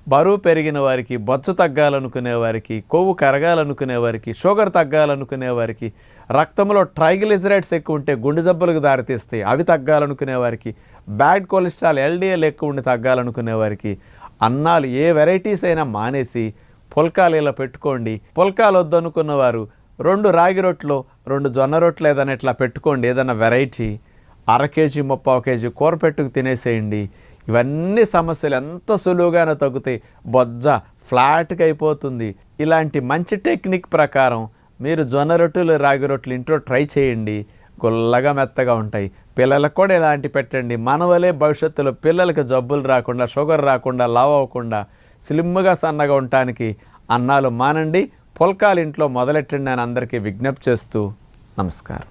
బరువు పెరిగిన వారికి, బొచ్చు తగ్గాలనుకునే వారికి, కొవ్వు కరగాలనుకునే వారికి, షుగర్ తగ్గాలనుకునే వారికి, రక్తంలో ట్రైగ్లిజరైడ్స్ ఎక్కువ ఉంటే గుండె జబ్బులకు దారితీస్తాయి, అవి తగ్గాలనుకునే వారికి, బ్యాడ్ కొలెస్ట్రాల్ ఎల్డిఎల్ ఎక్కువ ఉండి తగ్గాలనుకునే వారికి అన్నాలు ఏ వెరైటీస్ అయినా మానేసి పుల్కాలు ఇలా పెట్టుకోండి. పుల్కాలు వద్దనుకున్న వారు 2 రాగి రొట్టెలు 2 జొన్న రొట్టెలు ఏదైనా ఇట్లా పెట్టుకోండి. ఏదైనా వెరైటీ 1/2 కేజీ 3/4 కేజీ కూర పెట్టుకు తినేసేయండి. ఇవన్నీ సమస్యలు ఎంత సులువుగానే తగ్గుతాయి. బొజ్జ ఫ్లాట్గా అయిపోతుంది. ఇలాంటి మంచి టెక్నిక్ ప్రకారం మీరు జొన్న రొట్టెలు రాగి రొట్టెలు ఇంట్లో ట్రై చేయండి. గుల్లగా మెత్తగా ఉంటాయి. పిల్లలకు కూడా ఇలాంటి పెట్టండి. మన వలే భవిష్యత్తులో పిల్లలకి జబ్బులు రాకుండా, షుగర్ రాకుండా, లావ్ అవ్వకుండా, స్లిమ్గా సన్నగా ఉండటానికి అన్నాలు మానండి. పుల్కాలు ఇంట్లో మొదలెట్టండి అని అందరికీ విజ్ఞప్తి చేస్తూ నమస్కారం.